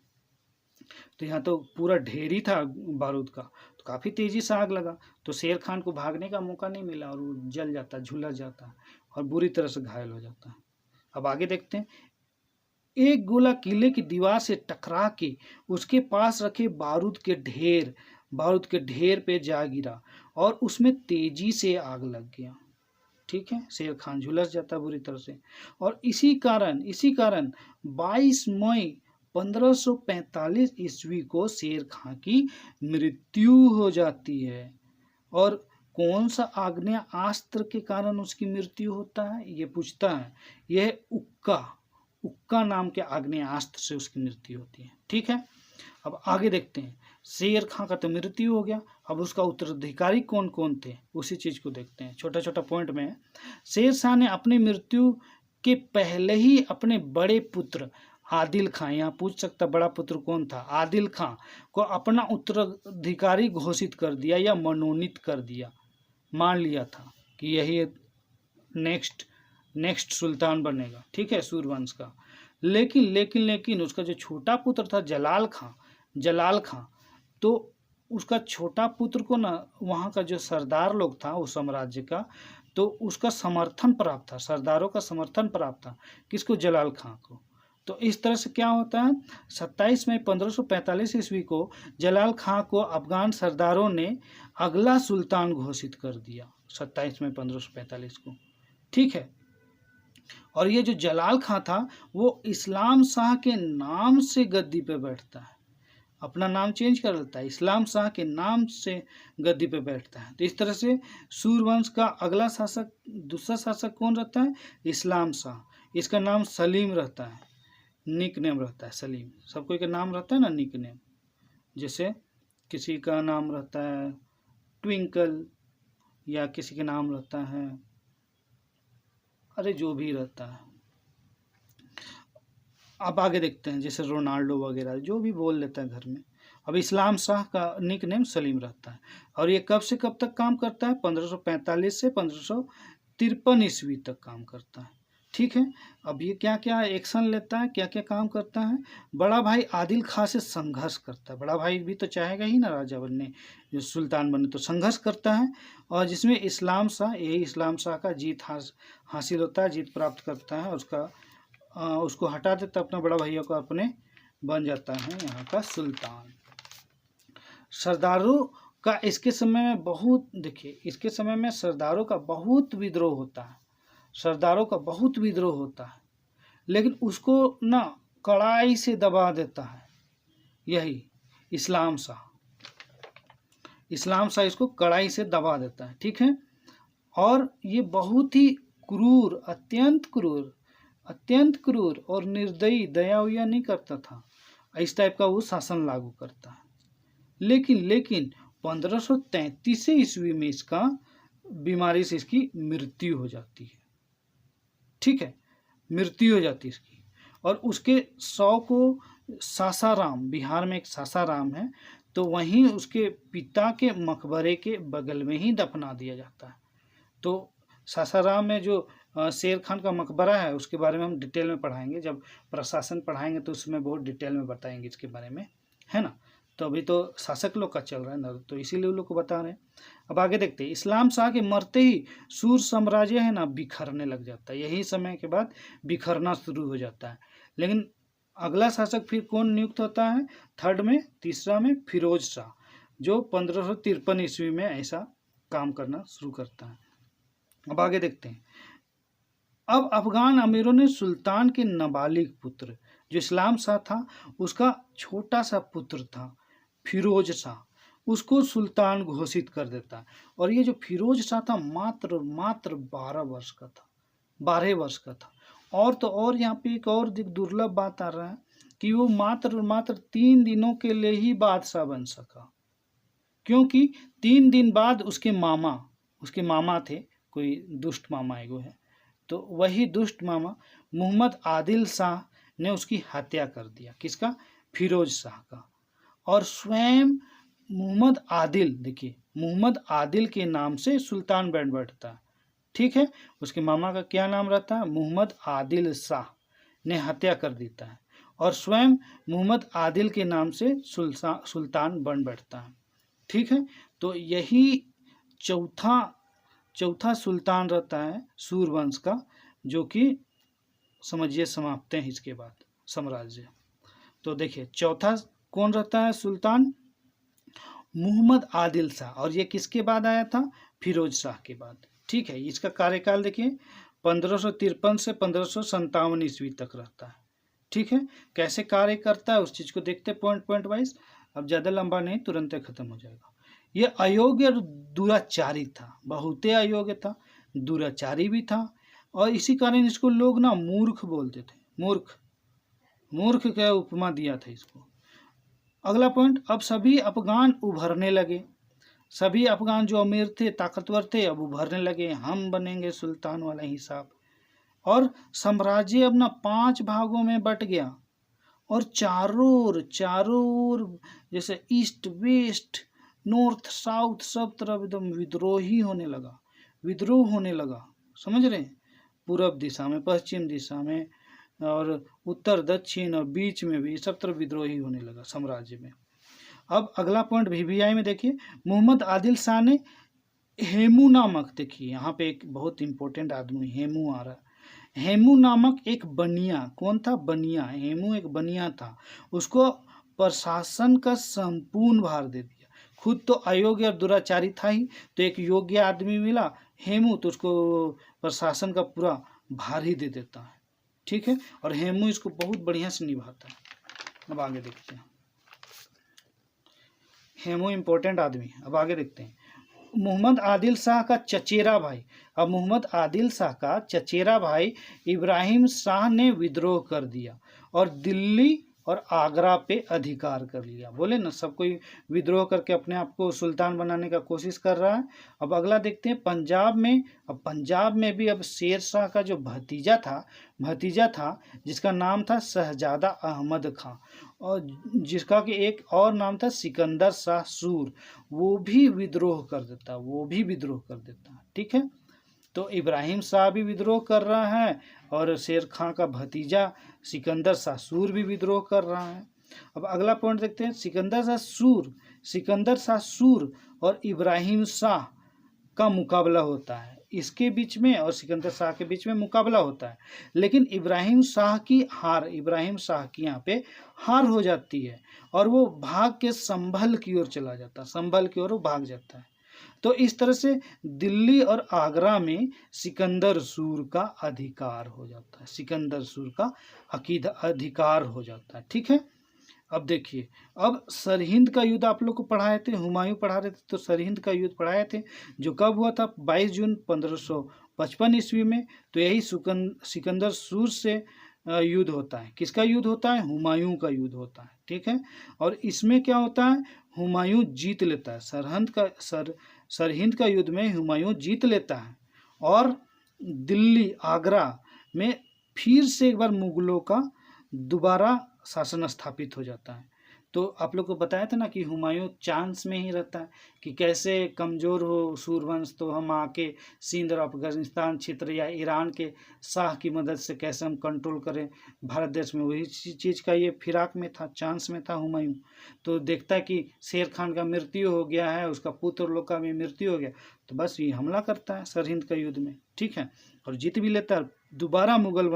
तो यहाँ तो पूरा ढेर ही था बारूद का, तो काफ़ी तेज़ी से आग लगा, तो शेर खान को भागने का मौका नहीं मिला और वो जल जाता, झुलस जाता है और बुरी तरह से घायल हो जाता है। अब आगे देखते हैं। एक गोला किले की दीवार से टकरा के उसके पास रखे बारूद के ढेर पे जा गिरा और उसमें तेजी से आग लग गया। ठीक है, शेर खान झुलस जाता बुरी तरह से। और इसी कारण 22 मई 1545 ईस्वी को शेर खान की मृत्यु हो जाती है। और कौन सा आग्नेय अस्त्र के कारण उसकी मृत्यु होता है, ये पूछता है। यह उक्का नाम के आग्नेय अस्त्र से उसकी मृत्यु होती है। ठीक है, अब आगे देखते हैं। शेर खां का तो मृत्यु हो गया, अब उसका उत्तराधिकारी कौन कौन थे उसी चीज को देखते हैं। छोटा छोटा पॉइंट में शेर शाह ने अपनी मृत्यु के पहले ही अपने बड़े पुत्र आदिल खां, यहाँ पूछ सकता बड़ा पुत्र कौन था, आदिल खां को अपना उत्तराधिकारी घोषित कर दिया या मनोनीत कर दिया, मान लिया था कि यही नेक्स्ट सुल्तान बनेगा। ठीक है, सूरवंश का। लेकिन उसका जो छोटा पुत्र था जलाल खां, तो उसका छोटा पुत्र को ना वहाँ का जो सरदार लोग था उस साम्राज्य का, तो उसका समर्थन प्राप्त था, सरदारों का समर्थन प्राप्त था। किसको? जलाल खां को। तो इस तरह से क्या होता है, 27 मई 1545 ईस्वी को जलाल खां को अफगान सरदारों ने अगला सुल्तान घोषित कर दिया, 27 मई 1545 को। ठीक है, और ये जो जलाल खां था वो इस्लाम शाह के नाम से गद्दी पे बैठता है, अपना नाम चेंज कर लेता है, इस्लाम शाह के नाम से गद्दी पे बैठता है। तो इस तरह से सूरवंश का अगला शासक, दूसरा शासक कौन रहता है? इस्लाम शाह। इसका नाम सलीम रहता है, निक नेम रहता है सलीम। सब कोई का नाम रहता है ना निक नेम, जैसे किसी का नाम रहता है ट्विंकल, या किसी का नाम रहता है, अरे जो भी रहता है। अब आगे देखते हैं, जैसे रोनाल्डो वगैरह जो भी बोल लेता है घर में। अब इस्लाम शाह का निक नेम सलीम रहता है, और ये कब से कब तक काम करता है? 1545 से 1553 ईस्वी तक काम करता है। ठीक है, अब ये क्या क्या एक्शन लेता है, क्या क्या काम करता है? बड़ा भाई आदिल खां से संघर्ष करता है। बड़ा भाई भी तो चाहेगा ही ना राजा बनने, जो सुल्तान बने, तो संघर्ष करता है, और जिसमें इस्लाम शाह का जीत हासिल होता है, जीत प्राप्त करता है। उसको हटा देता अपना बड़ा भैया को, अपने बन जाता है यहाँ का सुल्तान। सरदारों का इसके समय में बहुत, देखिए इसके समय में सरदारों का बहुत विद्रोह होता है, लेकिन उसको ना कड़ाई से दबा देता है यही इस्लाम शाह इसको कड़ाई से दबा देता है। ठीक है, और ये बहुत ही क्रूर, अत्यंत क्रूर और निर्दयी, दया उया नहीं करता था, इस टाइप का वो शासन लागू करता है। लेकिन 1533 ईस्वी में इसका बीमारी से इसकी मृत्यु हो जाती है। ठीक है, मृत्यु हो जाती है इसकी, और उसके शव को सासाराम, बिहार में एक सासाराम है, तो वहीं उसके पिता के मकबरे के बगल में ही दफना दिया जाता है। तो सासाराम में जो शेर खान का मकबरा है उसके बारे में हम डिटेल में पढ़ाएंगे, जब प्रशासन पढ़ाएंगे तो उसमें बहुत डिटेल में बताएंगे इसके बारे में, है ना। तो अभी तो शासक लोग का चल रहा है ना, तो इसीलिए उन लोग को बता रहे हैं। अब आगे देखते हैं। इस्लाम शाह के मरते ही सूर साम्राज्य है ना बिखरने लग जाता है, यही समय के बाद बिखरना शुरू हो जाता है। लेकिन अगला शासक फिर कौन नियुक्त होता है? तीसरा में फिरोज शाह, जो 1553 ईस्वी में ऐसा काम करना शुरू करता है। अब आगे देखते हैं। अब अफगान अमीरों ने सुल्तान के नाबालिग पुत्र, जो इस्लाम शाह था उसका छोटा सा पुत्र था फिरोज शाह, उसको सुल्तान घोषित कर देता है। और ये जो फिरोज शाह था मात्र 12 वर्ष का था। और तो और यहाँ पे एक और दुर्लभ बात आ रहा है कि वो मात्र 3 दिनों के लिए ही बादशाह बन सका, क्योंकि 3 दिन बाद उसके मामा थे, कोई दुष्ट मामा एगो है, तो वही दुष्ट मामा मोहम्मद आदिल शाह ने उसकी हत्या कर दिया। किसका? फिरोज शाह का। और स्वयं मोहम्मद आदिल, देखिए मोहम्मद आदिल के नाम से सुल्तान बन बैठता है। ठीक है, उसके मामा का क्या नाम रहता है? मोहम्मद आदिल शाह ने हत्या कर देता है। और स्वयं मोहम्मद आदिल के नाम से सुल्तान बन बैठता है। ठीक है, तो यही चौथा सुल्तान रहता है सूरवंश का, जो कि समझिए समाप्त है इसके बाद साम्राज्य। तो देखिए चौथा कौन रहता है सुल्तान? मोहम्मद आदिल शाह, और ये किसके बाद आया था? फिरोज शाह के बाद। ठीक है, इसका कार्यकाल देखिए 1553 से 1557 ईस्वी तक रहता है। ठीक है, कैसे कार्य करता है उस चीज को देखते पॉइंट वाइज। अब ज्यादा लंबा नहीं, तुरंत खत्म हो जाएगा। ये अयोग्य और दुराचारी था, बहुत अयोग्य था, दुराचारी भी था, और इसी कारण इसको लोग ना मूर्ख बोलते थे। मूर्ख का उपमा दिया था इसको। अगला पॉइंट, अब सभी अफगान उभरने लगे। सभी अफगान जो अमीर थे, ताकतवर थे, अब उभरने लगे, हम बनेंगे सुल्तान वाला हिसाब। और साम्राज्य अब ना 5 भागों में बट गया, और चारों ओर जैसे ईस्ट वेस्ट नॉर्थ साउथ सब तरफ एकदम विद्रोह होने लगा। समझ रहे हैं? पूरब दिशा में, पश्चिम दिशा में, और उत्तर दक्षिण और बीच में भी सब तरफ विद्रोही होने लगा साम्राज्य में। अब अगला पॉइंट VVI में देखिए, मोहम्मद आदिल शाह ने हेमू नामक, देखिए यहाँ पे एक बहुत इंपॉर्टेंट आदमी हेमू आ रहा है। हेमू नामक एक बनिया, कौन था? बनिया। हेमू एक बनिया था, उसको प्रशासन का संपूर्ण भार दे दिया। खुद तो अयोग्य और दुराचारी था ही, तो एक योग्य आदमी मिला हेमू, तो उसको प्रशासन का पूरा भार ही दे देता है। ठीक है, और हेमू इसको बहुत बढ़िया से निभाता है। अब आगे देखते हैं, हेमू इंपॉर्टेंट आदमी। अब आगे देखते हैं, मोहम्मद आदिल शाह का चचेरा भाई। अब मोहम्मद आदिल शाह का चचेरा भाई इब्राहिम शाह ने विद्रोह कर दिया और दिल्ली और आगरा पे अधिकार कर लिया। बोले ना, सब कोई विद्रोह करके अपने आप को सुल्तान बनाने का कोशिश कर रहा है। अब अगला देखते हैं पंजाब में। अब पंजाब में भी अब शेर शाह का जो भतीजा था जिसका नाम था शहजादा अहमद खां, और जिसका कि एक और नाम था सिकंदर शाह सूर, वो भी विद्रोह कर देता। ठीक है, तो इब्राहिम शाह भी विद्रोह कर रहा है, और शेर खां का भतीजा सिकंदर शाह सूर भी विद्रोह कर रहा है। अब अगला पॉइंट देखते हैं, सिकंदर शाह सूर और इब्राहिम शाह का मुकाबला होता है। इसके बीच में और सिकंदर शाह के बीच में मुकाबला होता है, लेकिन इब्राहिम शाह की यहाँ पे हार हो जाती है, और वो भाग के संभल की ओर चला जाता है, संभल की ओर वो भाग जाता है। तो इस तरह से दिल्ली और आगरा में सिकंदर सूर का अधिकार हो जाता है, अधिकार हो जाता है। ठीक है, अब देखिए, अब सरहिंद का युद्ध आप लोग को पढ़ाए थे, हुमायूं पढ़ा रहे थे, तो सरहिंद का युद्ध पढ़ाए थे, जो कब हुआ था? 22 जून 1555 ईस्वी में। तो यही सिकंदर सूर से युद्ध होता है। किसका युद्ध होता है? हुमायूं का युद्ध होता है। ठीक है, और इसमें क्या होता है? हुमायूं जीत लेता है। सरहिंद का युद्ध में हुमायूं जीत लेता है, और दिल्ली आगरा में फिर से एक बार मुगलों का दोबारा शासन स्थापित हो जाता है। तो आप लोग को बताया था ना कि हुमायूं चांस में ही रहता है कि कैसे कमज़ोर हो सूरवंश, तो हम आके सिंध और अफगानिस्तान क्षेत्र या ईरान के शाह की मदद से कैसे हम कंट्रोल करें भारत देश में। वही चीज़ का ये फिराक में था, चांस में था हुमायूं। तो देखता है कि शेर खान का मृत्यु हो गया है, उसका पुत्र लोग का भी मृत्यु हो गया, तो बस ये हमला करता है सरहिंद का युद्ध में। ठीक है, और जीत भी लेता है, दोबारा मुगल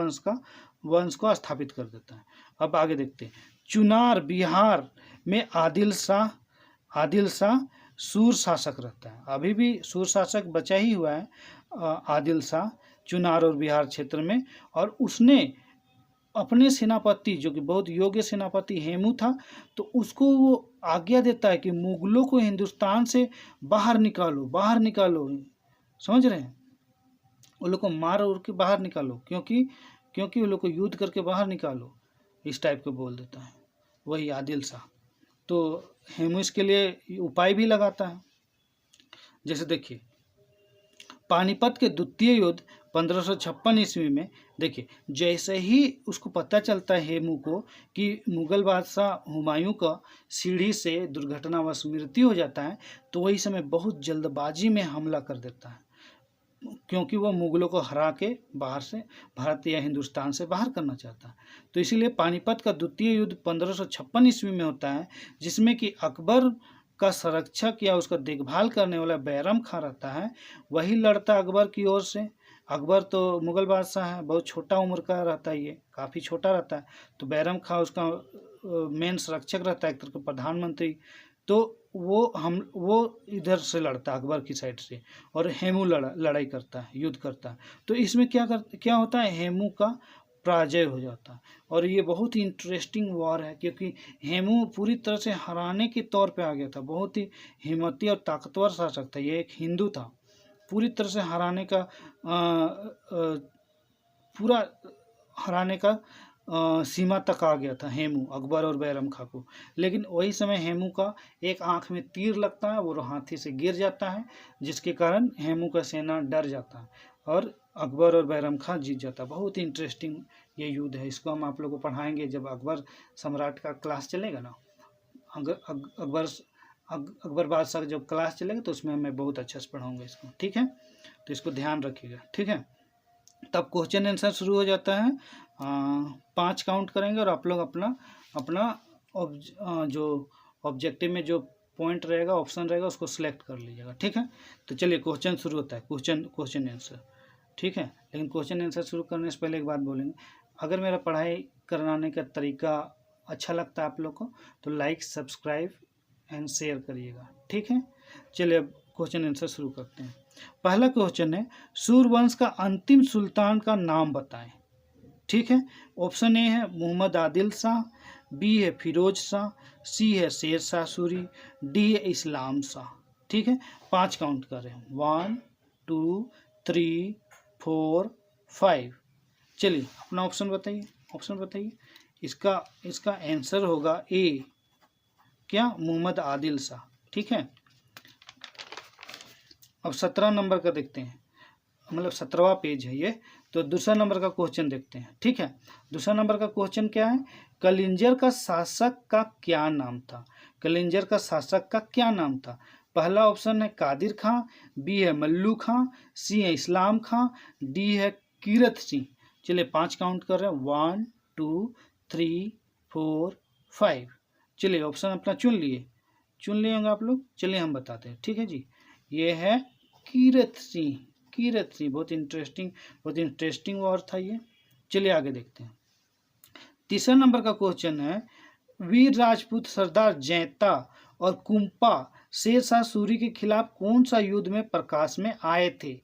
वंश को स्थापित कर देता है। अब आगे देखते हैं, चुनार बिहार में आदिल शाह सूर शासक रहता है। अभी भी सूर शासक बचा ही हुआ है आदिल शाह चुनार और बिहार क्षेत्र में। और उसने अपने सेनापति, जो कि बहुत योग्य सेनापति हेमू था, तो उसको वो आज्ञा देता है कि मुगलों को हिंदुस्तान से बाहर निकालो। समझ रहे हैं? वो लोग को मार उड़ के बाहर निकालो, क्योंकि वो लोग को युद्ध करके बाहर निकालो, इस टाइप को बोल देता है वही आदिल शाह। तो हेमू इसके लिए उपाय भी लगाता है। जैसे देखिए, पानीपत के द्वितीय युद्ध 1556 ईस्वी में, देखिए जैसे ही उसको पता चलता है हेमू को कि मुगल बादशाह हुमायूं का सीढ़ी से दुर्घटनावश मृत्यु हो जाता है, तो वही समय बहुत जल्दबाजी में हमला कर देता है। क्योंकि वो मुगलों को हरा के बाहर से, भारत या हिंदुस्तान से बाहर करना चाहता है। तो इसीलिए पानीपत का द्वितीय युद्ध 1556 ईस्वी में होता है, जिसमें कि अकबर का संरक्षक या उसका देखभाल करने वाला बैरम खां रहता है, वही लड़ता अकबर की ओर से। अकबर तो मुगल बादशाह है, बहुत छोटा उम्र का रहता है, ये काफ़ी छोटा रहता है। तो बैरम खां उसका मेन संरक्षक रहता है, एक तरह का प्रधानमंत्री। तो वो इधर से लड़ता है अकबर की साइड से, और हेमू लड़ाई करता है, युद्ध करता है। तो इसमें क्या होता है, हेमू का पराजय हो जाता है। और ये बहुत ही इंटरेस्टिंग वॉर है, क्योंकि हेमू पूरी तरह से हराने के तौर पे आ गया था। बहुत ही हिम्मती और ताकतवर शासक था, ये एक हिंदू था। पूरी तरह से हराने का पूरा हराने का सीमा तक आ गया था हेमू, अकबर और बैरम खां को। लेकिन वही समय हेमू का एक आंख में तीर लगता है, वो हाथी से गिर जाता है, जिसके कारण हेमू का सेना डर जाता है और अकबर और बैरम खां जीत जाता है। बहुत ही इंटरेस्टिंग ये युद्ध है, इसको हम आप लोगों को पढ़ाएंगे जब अकबर सम्राट का क्लास चलेगा ना। अकबर बादशाह का जब क्लास चलेगा तो उसमें मैं बहुत अच्छा से पढ़ाऊँगा इसको, ठीक है। तो इसको ध्यान रखिएगा, ठीक है। तब क्वेश्चन आंसर शुरू हो जाता है। 5 काउंट करेंगे और आप लोग अपना जो ऑब्जेक्टिव में जो पॉइंट रहेगा, ऑप्शन रहेगा, उसको सिलेक्ट कर लीजिएगा, ठीक है। तो चलिए क्वेश्चन शुरू होता है, क्वेश्चन आंसर, ठीक है। लेकिन क्वेश्चन आंसर शुरू करने से पहले एक बात बोलेंगे, अगर मेरा पढ़ाई कराने का तरीका अच्छा लगता है आप लोग को तो लाइक, सब्सक्राइब एंड शेयर करिएगा, ठीक है। चलिए अब क्वेश्चन आंसर शुरू करते हैं। पहला क्वेश्चन है, सूर्यवंश का अंतिम सुल्तान का नाम बताएं, ठीक है। ऑप्शन ए है मोहम्मद आदिल शाह, बी है फिरोज शाह, सी है शेर शाह सूरी, डी है इस्लाम शाह, ठीक है। 5 काउंट कर रहे हैं, 1 2 3 4 5। चलिए अपना ऑप्शन बताइए। इसका आंसर होगा ए, क्या, मोहम्मद आदिल शाह, ठीक है। अब 17 नंबर का देखते हैं, मतलब 17वां पेज है ये। तो दूसरा नंबर का क्वेश्चन देखते हैं, ठीक है। दूसरा नंबर का क्वेश्चन क्या है, कलिंजर का शासक का क्या नाम था? कलिंजर का शासक का क्या नाम था? पहला ऑप्शन है कादिर खां, बी है मल्लू खां, सी है इस्लाम खां, डी है कीरत सिंह। चलिए 5 काउंट कर रहे हैं, 1 2 3 4 5। चलिए ऑप्शन अपना चुन लिए होंगे आप लोग। चलिए हम बताते हैं, ठीक है जी। ये है कीरत सिंह। बहुत इंटरेस्टिंग वॉर था ये। चलिए आगे देखते हैं। तीसरा नंबर का क्वेश्चन है, वीर राजपूत सरदार जैता और कुंपा शेर शाह सूरी के खिलाफ कौन सा युद्ध में प्रकाश में आए थे?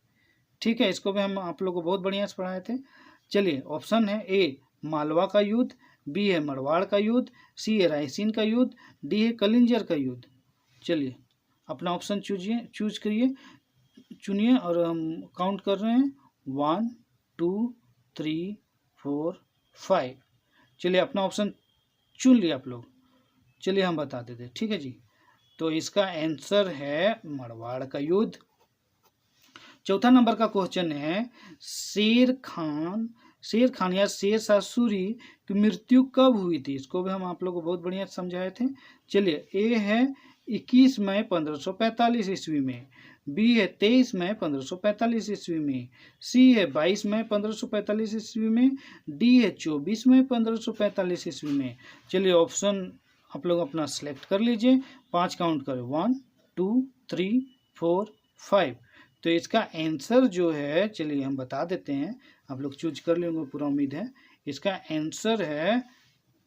ठीक है, इसको भी हम आप लोग को बहुत बढ़िया से पढ़ाए थे। चलिए ऑप्शन है ए मालवा का युद्ध, बी है मरवाड़ का युद्ध, सी है रायसीन का युद्ध, डी है कलिंजर का युद्ध। चलिए अपना ऑप्शन चुनिए और हम काउंट कर रहे हैं, 1 2 3 4 5। चलिए अपना ऑप्शन चुन लिया आप लोग। चलिए हम बता देते, ठीक है जी। तो इसका आंसर है मरवाड़ का युद्ध। चौथा नंबर का क्वेश्चन है, शेर खान या शेर शाह सूरी की मृत्यु कब हुई थी? इसको भी हम आप लोग को बहुत बढ़िया समझाए थे। चलिए ए है 21 मई 1545 ईस्वी में, बी है 23 मई 1545 ईस्वी में, सी है 22 मई 1545 ईस्वी में, डी है 24 मई 1545 ईस्वी में। चलिए ऑप्शन आप लोग अपना सेलेक्ट कर लीजिए। 5 काउंट करें, 1 2 3 4 5। तो इसका आंसर जो है, चलिए हम बता देते हैं, आप लोग चूज कर लेंगे पूरा उम्मीद है। इसका आंसर है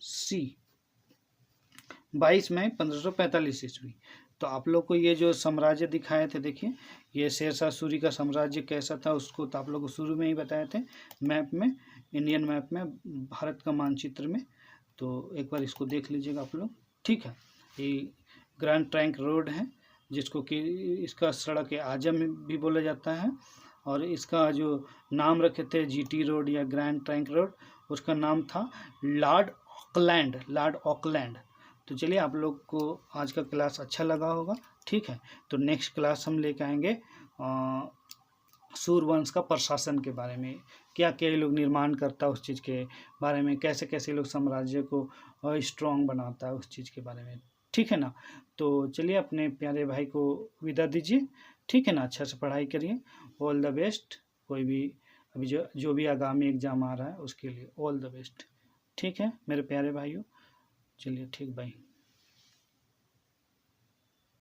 सी, 22 मई 1545 ईस्वी। तो आप लोग को ये जो साम्राज्य दिखाए थे, देखिए ये शेर शाह सूरी का साम्राज्य कैसा था उसको तो आप लोग को शुरू में ही बताए थे, मैप में, इंडियन मैप में, भारत का मानचित्र में। तो एक बार इसको देख लीजिएगा आप लोग, ठीक है। ये ग्रैंड ट्रंक रोड है, जिसको कि इसका सड़क आजम भी बोला जाता है, और इसका जो नाम रखे थे जीटी रोड या ग्रैंड ट्रंक रोड, उसका नाम था लॉर्ड ऑकलैंड। तो चलिए आप लोग को आज का क्लास अच्छा लगा होगा, ठीक है। तो नेक्स्ट क्लास हम लेके आएंगे सूर्यवंश का प्रशासन के बारे में, क्या क्या लोग निर्माण करता है उस चीज़ के बारे में, कैसे कैसे लोग साम्राज्य को स्ट्रॉन्ग बनाता है उस चीज़ के बारे में, ठीक है ना। तो चलिए अपने प्यारे भाई को विदा दीजिए, ठीक है ना। अच्छा से पढ़ाई करिए, ऑल द बेस्ट। कोई भी अभी जो जो भी आगामी एग्ज़ाम आ रहा है उसके लिए ऑल द बेस्ट। ठीक है मेरे प्यारे भाइयों, चलिए ठीक, बाय।